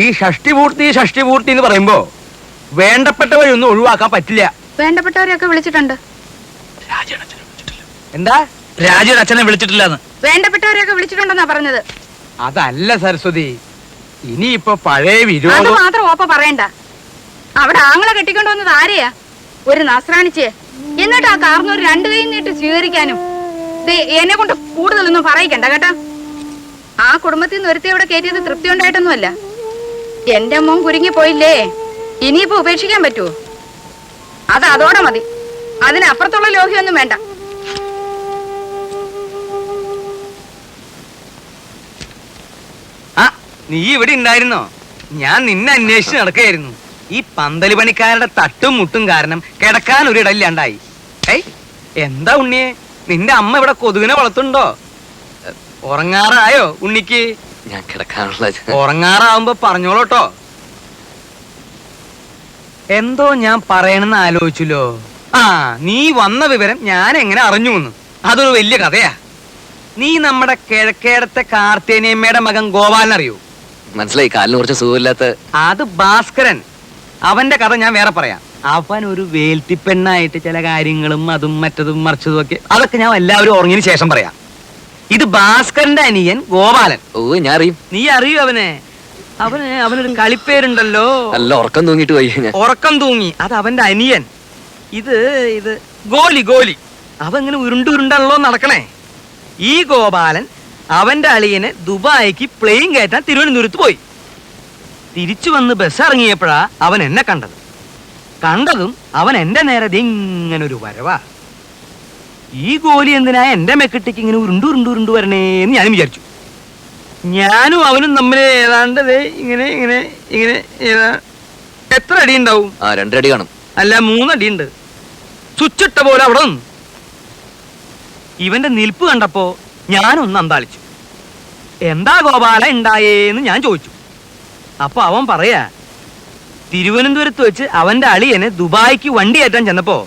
ഈ ഷഷ്ടിപൂർത്തി എന്ന് പറയുമ്പോ വേണ്ടപ്പെട്ടവരൊന്നും ഒഴിവാക്കാൻ പറ്റില്ല. വേണ്ടപ്പെട്ടവരെയൊക്കെ വിളിച്ചിട്ടുണ്ട്. എന്താ? രാജയുടെ അച്ഛനെ വിളിച്ചിട്ടില്ലെന്ന്. വേണ്ടപ്പെട്ടവരെയൊക്കെ വിളിച്ചിട്ടുണ്ടെന്നാ പറഞ്ഞത്. അതല്ല സരസ്വതി, ഇനിയിപ്പോ പഴയ അത് വിരോധം മാത്രം ഓപ്പ പറയണ്ട. അവിടെ ആങ്ങളെ കെട്ടിക്കൊണ്ടു വന്നത് ആരെയാ? ഒരു നസ്രാണിച്ചേ. എന്നിട്ട് ആ കാർന്നൂർ രണ്ടു കൈ നീട്ട് സ്വീകരിക്കാനും എന്നെ കൊണ്ട് കൂടുതലൊന്നും പറയിക്കണ്ട കേട്ടാ. ആ കുടുംബത്തിൽ നിന്ന് ഒരുത്തി അവിടെ കയറ്റിയത് തൃപ്തി ഉണ്ടായിട്ടൊന്നുമല്ല. എന്റെ മോൻ കുരുങ്ങി പോയില്ലേ, ഇനിയിപ്പോ ഉപേക്ഷിക്കാൻ പറ്റുമോ? അത് അതോടെ മതി. അതിനപ്പുറത്തുള്ള ലോഹ്യൊന്നും വേണ്ട. ആ, നീ ഇവിടെ ഉണ്ടായിരുന്നോ? ഞാൻ നിന്നെ അന്വേഷിച്ച് നടക്കുകയായിരുന്നു. ഈ പന്തല് പണിക്കാരുടെ തട്ടും മുട്ടും കാരണം കിടക്കാൻ ഒരു ഇടയില്ലാണ്ടായി. ഏയ്, എന്താ ഉണ്ണിയെ, നിന്റെ അമ്മ ഇവിടെ കൊതുകിനെ വളർത്തുണ്ടോ? ഉറങ്ങാറായോ ഉണ്ണിക്ക്? ഞാൻ കിടക്കാനുള്ള ഉറങ്ങാറാവുമ്പോ പറഞ്ഞോളൂട്ടോ. എന്തോ ഞാൻ പറയണെന്ന് ആലോചിച്ചല്ലോ. ആ, നീ വന്ന വിവരം ഞാൻ എങ്ങനെ അറിഞ്ഞുന്ന്? അതൊരു വലിയ കഥയാ. നീ നമ്മുടെ കിഴക്കേടത്തെ കാർത്തേനിയമ്മയുടെ മകൻ ഗോപാലൻ അറിയൂ? മനസ്സിലായി, കാലിന് കുറച്ച് സുഖമില്ലാത്ത. അത് ഭാസ്കരൻ. അവന്റെ കഥ ഞാൻ വേറെ പറയാം. അവൻ ഒരു വേൽത്തിപ്പെണ്ണായിട്ട് ചില കാര്യങ്ങളും അതും മറ്റതും മറിച്ചതും ഒക്കെ, അതൊക്കെ ഞാൻ എല്ലാവരും ഉറങ്ങിയതിന് ശേഷം പറയാം. ഇത് ഭാസ്കരന്റെ അനിയൻ ഗോപാലൻ. ഓ, ഞാൻ അറിയും. നീ അറിയൂ അവനെ? അവനൊരു കളിപ്പേരുണ്ടല്ലോ. നല്ല ഉറക്കം തൂങ്ങിട്ട് പോയി. ഉറക്കം തൂങ്ങി. അത് അവന്റെ അനിയൻ. ഇത് ഗോലി. അവങ്ങനെ ഉരുണ്ടുരുണ്ടല്ലോ നടക്കണേ. ഈ ഗോപാലൻ അവന്റെ അളിയനെ ദുബായിക്ക് പ്ലെയിൻ കയറ്റാൻ തിരുവനന്തപുരത്ത് പോയി. തിരിച്ചു വന്ന് ബസ് ഇറങ്ങിയപ്പോഴാ അവൻ എന്നെ കണ്ടതും അവൻ എന്റെ നേരെ ഇങ്ങനെ ഒരു വരവാ. ഈ ഗോലി എന്തിനാ എന്റെ മെക്കെട്ടിക്ക് ഇങ്ങനെ ഉരുണ്ടു വരണേന്ന് ഞാനും വിചാരിച്ചു. ഞാനും അവനും തമ്മിൽ ഏതാണ്ട് ഇങ്ങനെ ഇങ്ങനെ ഇങ്ങനെ എത്ര അടി ഉണ്ടാവും? 2 അടി കാണും. അല്ല, 3 അടിയുണ്ട്. സ്വിച്ചിട്ട പോലെ അവിടെ നിന്ന്. ഇവന്റെ നിൽപ്പ് കണ്ടപ്പോ ഞാനൊന്ന് അന്താളിച്ചു. എന്താ ഗോപാല ഉണ്ടായേന്ന് ഞാൻ ചോദിച്ചു. അപ്പൊ അവൻ പറയാ, തിരുവനന്തപുരത്ത് വെച്ച് അവന്റെ അളിയനെ ദുബായിക്ക് വണ്ടി കയറ്റാൻ ചെന്നപ്പോ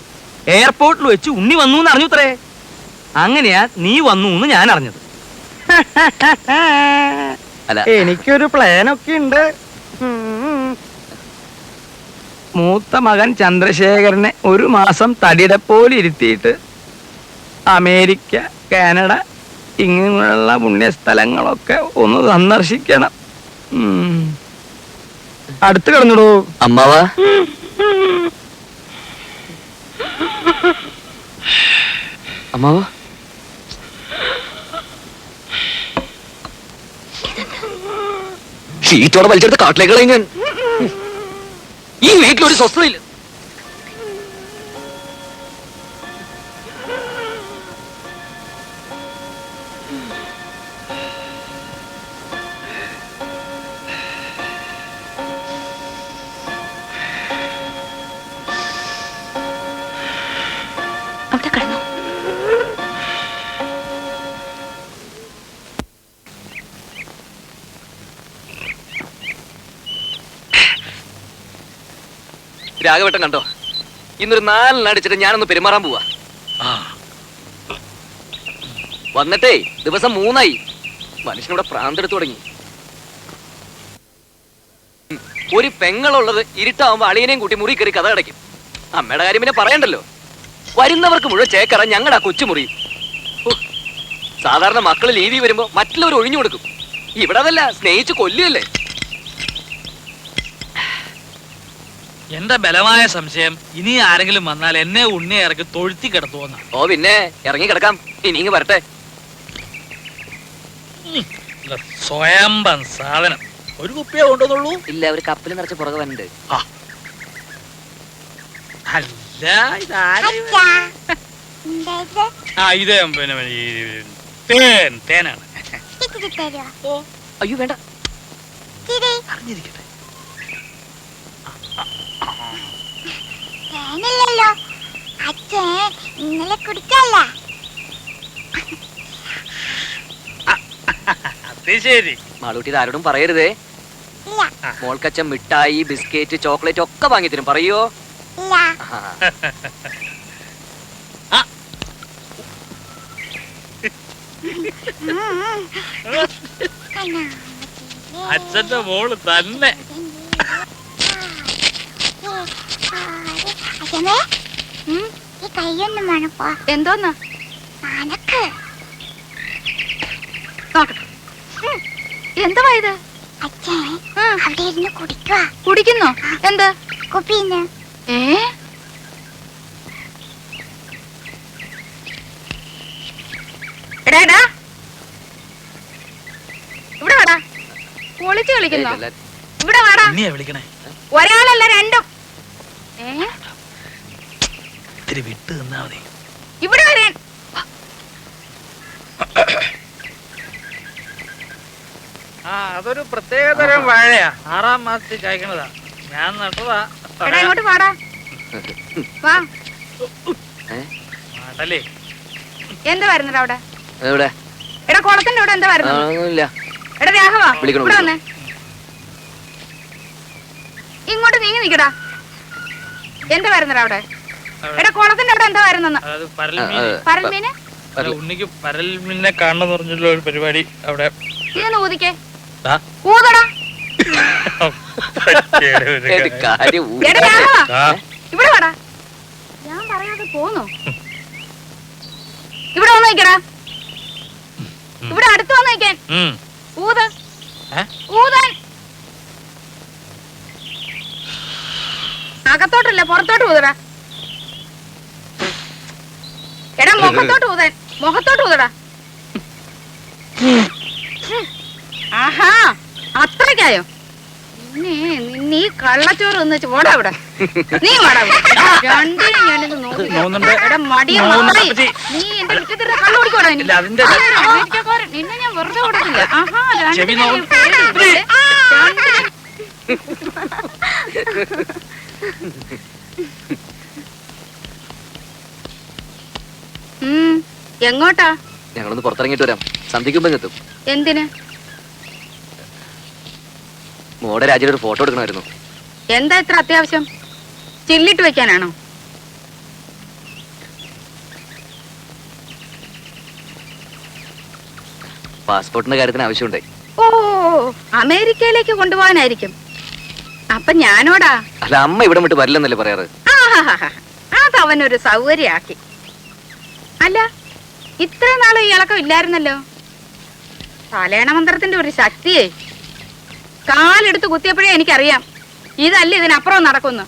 എയർപോർട്ടിൽ വെച്ച് ഉണ്ണി വന്നു എന്ന് അറിഞ്ഞുത്രേ. അങ്ങനെയാ നീ വന്നു എന്ന് ഞാൻ അറിഞ്ഞത്. എനിക്കൊരു പ്ലാനൊക്കെ ഉണ്ട്. മൂത്ത മകൻ ചന്ദ്രശേഖരനെ 1 മാസം തടിയുടെ പോലെ ഇരുത്തിയിട്ട് അമേരിക്ക, കാനഡ ഇങ്ങനെയുള്ള പുണ്യസ്ഥലങ്ങളൊക്കെ ഒന്ന് സന്ദർശിക്കണം. അടുത്ത് കിടന്നിടൂ അമ്മാവാ. അമ്മാവാ, ഷീറ്റോടെ വലിച്ചെടുത്ത് കാട്ടിലേക്ക് കളയും ഞാൻ. ഈ വീട്ടിലൊരു സ്വസ്ഥതയില്ല. അവിടെ കിടന്നു. രാഘവട്ടം കണ്ടോ? ഇന്നൊരു 4 അടിച്ചിട്ട് ഞാനൊന്ന് പെരുമാറാൻ പോവാ. വന്നിട്ടേ ദിവസം 3 മനുഷ്യനിവിടെ പ്രാന്തെടുത്തു തുടങ്ങി. ഒരു പെങ്ങളുള്ളത് ഇരുട്ടാവുമ്പോ അളിയനെയും കൂട്ടി മുറി കയറി കഥ അടയ്ക്കും. അമ്മയുടെ കാര്യം പിന്നെ പറയണ്ടല്ലോ. വരുന്നവർക്ക് മുഴുവൻ ചേക്കറ ഞങ്ങളുടെ ആ കൊച്ചുമുറി. സാധാരണ മക്കള് ലീവി വരുമ്പോ മറ്റുള്ളവർ ഒഴിഞ്ഞു കൊടുക്കും. ഇവിടെ അതല്ല, സ്നേഹിച്ച് കൊല്ലുകയല്ലേ. എന്റെ ബലമായ സംശയം, ഇനി ആരെങ്കിലും വന്നാൽ എന്നെ ഉണ്ണിയെ ഇറക്കി തൊഴുത്തി കിടത്തുവെന്നാ. ഓ പിന്നെ, ഇറങ്ങി കിടക്കാം. ഇനി വരട്ടെ. സ്വയംഭം സാധനം. ഒരു കുപ്പിയെ കൊണ്ടുവന്നുള്ളൂ? ഇല്ല, ഒരു കപ്പിൽ നിറച്ച് പുറകെ വന്നിട്ട്. അല്ല, ഇത് പിന്നെ തേനാണ്. അയ്യോ വേണ്ട, അറിഞ്ഞിരിക്കട്ടെ. ഇന്നലെ കുടിച്ചല്ല. അത് ശരി. മാളൂട്ടി ഇത് ആരോടും പറയരുതേ. മോൾക്കച്ഛൻ മിഠായി, ബിസ്ക്കറ്റ്, ചോക്ലേറ്റ് ഒക്കെ വാങ്ങി തരും. പറയോ? അച്ഛന്റെ മോള് തന്നെ. എന്തോന്ന് എന്തുവാ ഇത്? കുടിക്കുന്നോ? എന്ത് എടാ എടാ ഇവിടെ വാടാ. പൊളിച്ച് കളിക്കുന്നോ? ഇവിടെ വാടാ. എന്നെയാ വിളിക്കണേ? ഒരാളല്ല രണ്ടും. ഇത്തിരി വിട്ട് നിന്നാ മതി. ഇവിടെ വരാൻ. ആ അതൊരു പ്രത്യേകതരം വാഴയാ. 6ാം മാസത്തിൽ കായ്ക്കണതാ. ഞാൻ നട്ടതാ. എടാ ഇങ്ങോട്ട് വാടാ. വാ. മാട്ടല്ലേ? എന്താ വരുന്നത് അവിടെ? എവിടെ? എടാ കുളത്തിന്റെ അവിടെ എന്താ വരുന്നത്? ഒന്നുമില്ല. എടാ രാഘവ വിളിക്കണം, ഇവിടെ വന്നേ. ഇങ്ങോട്ട് നീങ്ങി നിക്കടാ. എന്താ വരുന്നത് അവിടെ? എടാ കുളത്തിന്റെ അവിടെ എന്താ വരുന്നെന്ന്? അത് പരൽമീൻ. പരൽമീന്? ഉണ്ണിക്ക് പരൽമീനെ കാണണം പറഞ്ഞുള്ള ഒരു പരിപാടി അവിടെ. ഇതൊന്ന് ഊതിക്കേ. ദാ. ഊതടാ. ഒരു കാര്യം എടാ രാഘവ ആ. ഇവിടെ വാടാ. ഞാൻ പറയാതെ പോന്നു. ഇവിടെ വന്ന് നിക്കടാ. ഇവിടെ അടുത്ത് വന്ന് നിക്കാൻ. ഊത്. ഊതാൻ. അകത്തോട്ടല്ല പുറത്തോട്ട് ഊതടാ. എടാ മുഖത്തോട്ട് ഊതാൻ. മുഖത്തോട്ട് ഊതടാ. ആഹാ അത്രയ്ക്കായോ? നീ കള്ളച്ചോറ് ഒന്ന് ഓടാ ഇവിടെ. നീ വാടാ. രണ്ടിനും ഞാനിത് നോക്കി. എടാ മടിയ മാറി. നീ എന്റെ മുറ്റത്തിരുന്ന് കള്ളു കുടിക്കോടാ. നിന്നെ ഞാൻ വെറുതെ കൊടുക്കില്ല. ആഹാ രണ്ടിനും എങ്ങോട്ടാ? ഞങ്ങളൊന്ന് പുറത്തിറങ്ങിട്ട് വരാം. സന്ധിക്കുമ്പോ എത്തും. എന്തിന്? മോടെ രാജ്യയുടെ ഒരു ഫോട്ടോ എടുക്കണമായിരുന്നു. എന്താ ഇത്ര അത്യാവശ്യം? ചില്ലിട്ട് വെക്കാനാണോ? പാസ്പോർട്ടിന്റെ കാര്യത്തിന് ആവശ്യമുണ്ടായി. ഓ അമേരിക്കയിലേക്ക് കൊണ്ടുപോകാനായിരിക്കും. അപ്പൊ ഞാനോടാ? അല്ല, അമ്മ ഇവിടെ വിട്ട് വരില്ലെന്നല്ലേ പറയാറ്? അത് അവനൊരു സൗകര്യാക്കി. അല്ല ഇത്രയും നാളും ഈ ഇളക്കം ഇല്ലായിരുന്നല്ലോ. തലേണ മന്ത്രത്തിന്റെ ഒരു ശക്തിയെ കാലെടുത്ത് കുത്തിയപ്പോഴേ എനിക്കറിയാം ഇതല്ല ഇതിനപ്പുറം നടക്കുന്നു.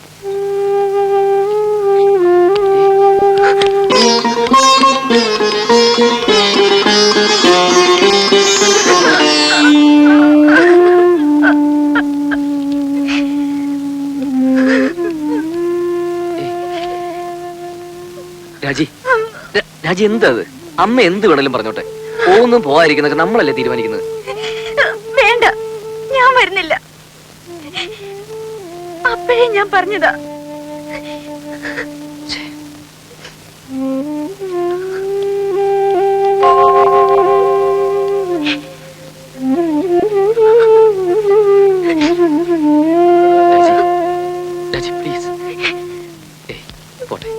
രാജി, രാജി എന്താ അത്? അമ്മ എന്ത് വേണേലും പറഞ്ഞോട്ടെ. പോകുന്നും പോവാതിരിക്കുന്നൊക്കെ നമ്മളല്ലേ തീരുമാനിക്കുന്നത്. വേണ്ട, ഞാൻ വരുന്നില്ല. അപ്പോഴേ ഞാൻ പറഞ്ഞതാ. രാജി പ്ലീസ്. പോട്ടെ.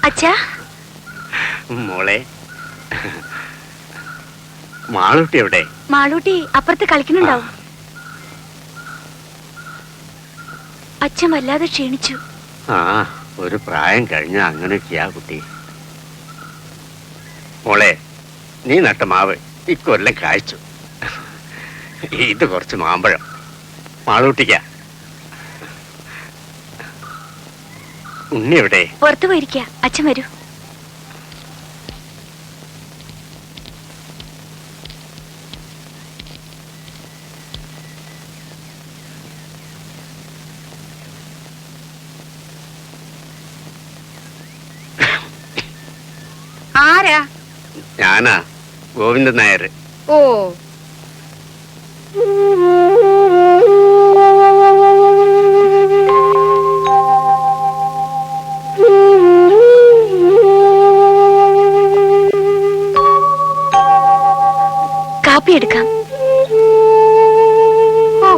അച്ഛാ, മോളെ, മാളൂട്ടി എവിടെ? മാളൂട്ടി അപ്പുറത്ത് കളിക്കുന്നുണ്ടാവും. അച്ഛൻ വല്ലാതെ ക്ഷീണിച്ചു. ആ, ഒരു പ്രായം കഴിഞ്ഞ അങ്ങനെയൊക്കെയാ കുട്ടി. മോളെ, നീ നട്ട മാവ് ഇക്കൊല്ലം കായ്ച്ചു. ഇത് കുറച്ച് മാമ്പഴം മാളൂട്ടിക്ക. ഉണ്ണി എവിടെ? പുറത്തു പോയിരിക്കുക. അച്ഛൻ വരൂ. ആരാ? ഞാനാ, ഗോവിന്ദൻ നായർ. ഓ, കാപ്പി എടുക്കാം. ഓ,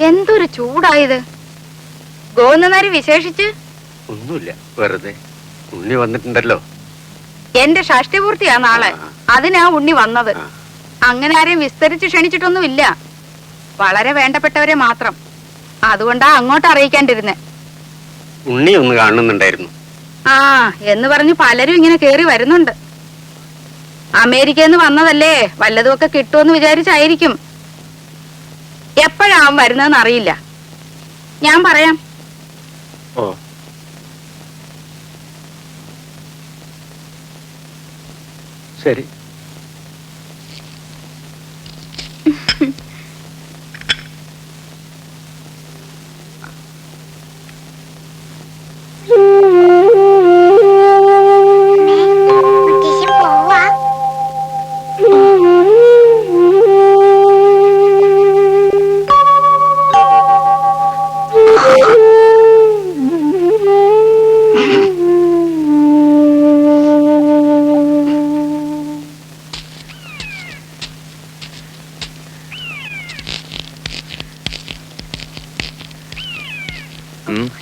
എന്തൊരു ചൂടായത്. എന്തോന്നാരും വിശേഷിച്ച്? ഒന്നുമില്ല, വെറുതെ. ഉണ്ണി വന്നിട്ടുണ്ടല്ലോ. എന്റെ ഷഷ്ടിപൂർത്തിയാ നാളെ. അതിനാ ഉണ്ണി വന്നത്. അങ്ങനെ ആരെയും വിസ്തരിച്ച് ക്ഷണിച്ചിട്ടൊന്നുമില്ല. വളരെ വേണ്ടപ്പെട്ടവരെ മാത്രം. അതുകൊണ്ടാ അങ്ങോട്ട് അറിയിക്കാണ്ടിരുന്നെ. ഉണ്ണി ഒന്ന് കാണുന്നുണ്ടായിരുന്നു. ആ എന്ന് പറഞ്ഞു പലരും ഇങ്ങനെ കേറി വരുന്നുണ്ട്. അമേരിക്കയിൽ നിന്ന് വന്നതല്ലേ, വല്ലതുമൊക്കെ കിട്ടുമെന്ന് വിചാരിച്ചായിരിക്കും. എപ്പോഴാവും വരുന്നതെന്ന് അറിയില്ല. ഞാൻ പറയാം. ഓ, ശരി.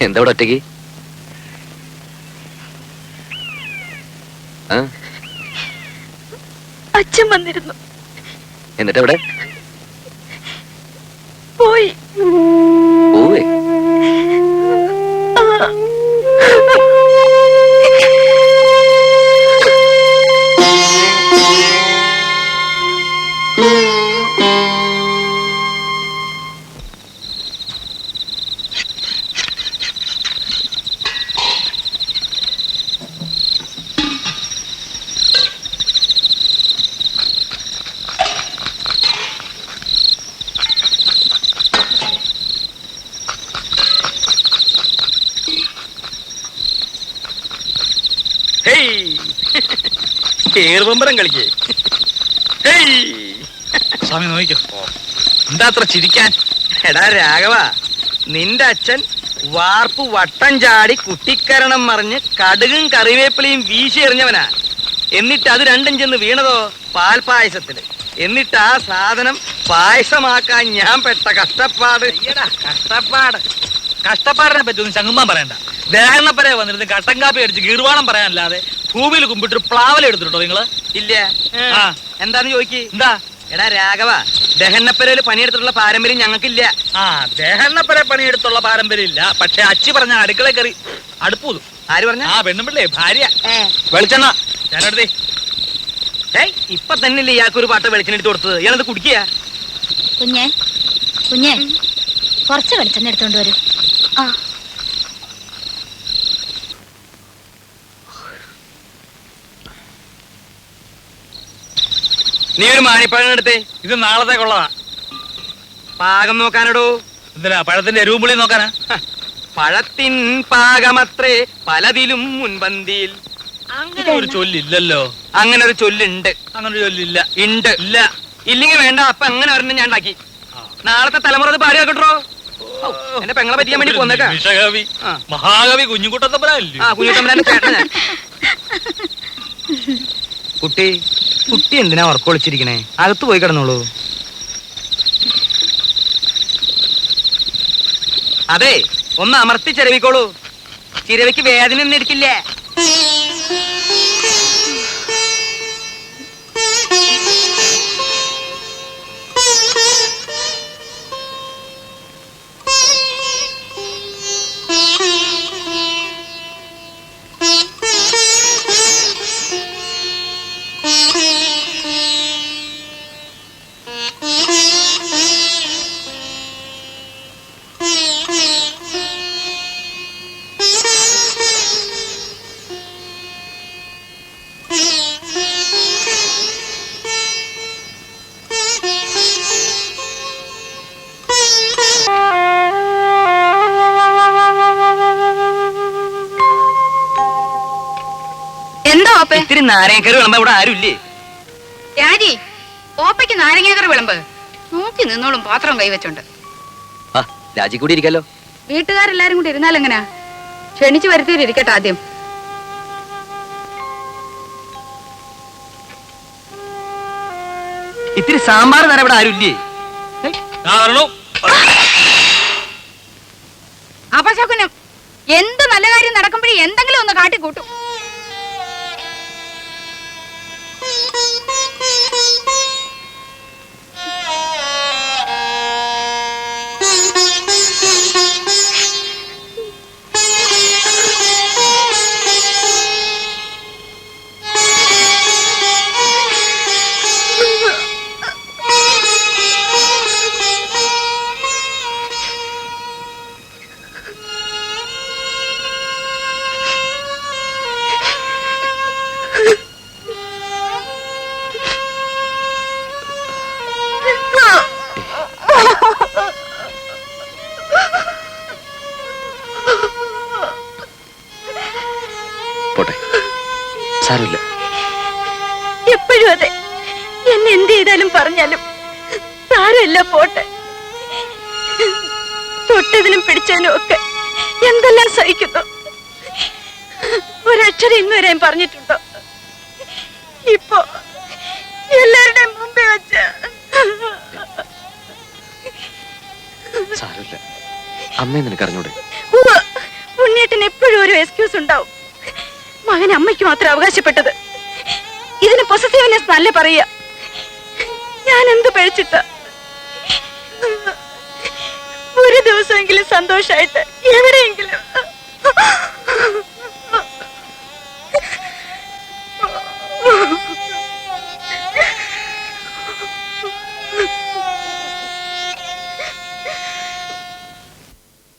എന്താ ഇവിടെ ഒറ്റയ്ക്ക്? അച്ഛൻ വന്നിരുന്നു. എന്നിട്ട് എവിടെ പോയി. പോവേ? ഏറുപമ്പരം കളിക്കേ. സ്വാമി നോക്കിക്കോ. എന്താ അത്ര ചിരിക്കാൻ? എടാ രാഘവ, നിന്റെ അച്ഛൻ വാർപ്പ് വട്ടം ചാടി കുട്ടിക്കരണം മറിഞ്ഞ് കടുകും കറിവേപ്പിലയും വീശി എറിഞ്ഞവനാ. എന്നിട്ട് അത് രണ്ടും ചെന്ന് വീണതോ പാൽപായസത്തില്. എന്നിട്ട് ആ സാധനം പായസമാക്കാൻ ഞാൻ പെട്ട കഷ്ടപ്പാട്. കഷ്ടപ്പാടിനെ പറ്റി ചങ്ങുമ്പാൻ പറയണ്ട. ദേഹണപ്പരെ വന്നിരുന്ന് കട്ടൻ കാപ്പി അടിച്ച് ഗീർവാണം പറയാനല്ലാതെ ഭൂമിയിൽ കുമ്പിട്ട് പ്ലാവല എടുത്തിട്ടോ നിങ്ങള്? ഇല്ല. എന്താന്ന് ചോദിക്ക്. എന്താ? എടാ രാഘവ, ദഹന്നപ്പരയില് പണിയെടുത്തിട്ടുള്ള പാരമ്പര്യം ഞങ്ങൾക്കില്ല. ദേഹണ്ണപ്പരെ പണിയെടുത്തുള്ള പാരമ്പര്യം ഇല്ല. പക്ഷെ അച്ചി പറഞ്ഞ അടുക്കള കയറി അടുപ്പൂതും. ആര് പറഞ്ഞ? പെണ്ണുമ്പിള്ളേ, ഭാര്യ. വെളിച്ചെണ്ണ ഞാനെടുത്തേ. ഇപ്പൊ തന്നെയല്ലേ ഇയാൾക്കൊരു പാട്ട് വെളിച്ചെണ്ണ എടുത്ത് കൊടുത്തത്. ഇയാളത് കുടിക്കുക. കുഞ്ഞേ കുഞ്ഞേ, കുറച്ച് വെളിച്ചെണ്ണ എടുത്തോണ്ട് വരൂ. നീ ഒരു മാണിപ്പഴം എടുത്തേ. ഇത് നാളത്തേക്കുള്ളതാ. പാകം നോക്കാനടോ. എന്തിനാ? പഴത്തിന്റെ എരുവുമ്പുളി നോക്കാനാ? പഴത്തിൻ പാകമത്രേ പലതിലും മുൻപന്തിയിൽ. അങ്ങനെ ഒരു ചൊല്ലില്ലല്ലോ. അങ്ങനെ ഒരു ചൊല്ലുണ്ട്. അങ്ങനെ ഒരു ചൊല്ലില്ല. ഉണ്ട്. ഇല്ല. ഇല്ലെങ്കിൽ വേണ്ട. അപ്പൊ അങ്ങനെ ഒരെണ്ണം ഞാൻ ഉണ്ടാക്കി. നാളത്തെ തലമുറ അത് പാടി വെക്കട്ടോ. എന്റെ പെങ്ങളെ പറ്റിക്കാൻ വേണ്ടി പോന്നേക്കാ. വിഷകവി മഹാകവി കുഞ്ഞുകുട്ടത്തമ്പലല്ലേ? കുഞ്ഞുട്ടമ്പലാന്റെ ചേട്ടൻ ഞാൻ. കുട്ടി കുട്ടി എന്തിനാ ഉറക്കൊളിച്ചിരിക്കണേ? അകത്ത് പോയി കിടന്നോളൂ. അതെ, ഒന്ന് അമർത്തി ചിരവിക്കോളൂ. ചിരവിക്ക് വേദന ഒന്നും എടുക്കില്ല. ഇത്തിരി നാരങ്ങക്കറി വിളമ്പ ഇവിടെ ആരുമില്ലേ? രാജി, ഓപ്പയ്ക്ക് നാരങ്ങാക്കറി വിളമ്പ്. നോക്കി നിന്നോളും പാത്രം കൈവച്ചോണ്ട്. രാജി കൂടി ഇരിക്കാലോ. വീട്ടുകാരെല്ലാരും കൂടി ഇരുന്നാലെങ്ങനാ? ക്ഷണിച്ചു വരുത്തിയിരിക്കട്ടെ ആദ്യം. ഇത്തിരി സാമ്പാർ തരാൻ ഇവിടെ ആരുമില്ലേ? അപശകുനം. എന്തെങ്കിലും ഒന്ന് കാട്ടിക്കൂട്ടും. പോട്ടെ, സാരമില്ല. എപ്പോഴും അതെ, എന്നെ എന്ത് ചെയ്താലും പറഞ്ഞാലും സാരമില്ല, പോട്ടെ. തൊട്ടതിനും പിടിച്ചതിനും ഒക്കെ എന്തെല്ലാം സഹിക്കുന്നു. ഒരക്ഷരം ഇന്ന് വരെ പറഞ്ഞിട്ടുണ്ടോ? ഇപ്പൊ എല്ലാവരുടെയും മുമ്പേ വെച്ച് സാരമില്ല, അമ്മയെ നിനക്കറിഞ്ഞൂടെ? ഉണ്ണിയേട്ടൻ എപ്പോഴും ഒരു എക്സ്ക്യൂസ് ഉണ്ടാവും. മകൻ അമ്മയ്ക്ക് മാത്രം അവകാശപ്പെട്ടത്. ഇതിന് പൊസസീവ്നെസ് നല്ല പറയുക. ഞാൻ എന്ത് പഴിച്ചിട്ട? ഒരു ദിവസമെങ്കിലും സന്തോഷായിട്ട് എവിടെയെങ്കിലും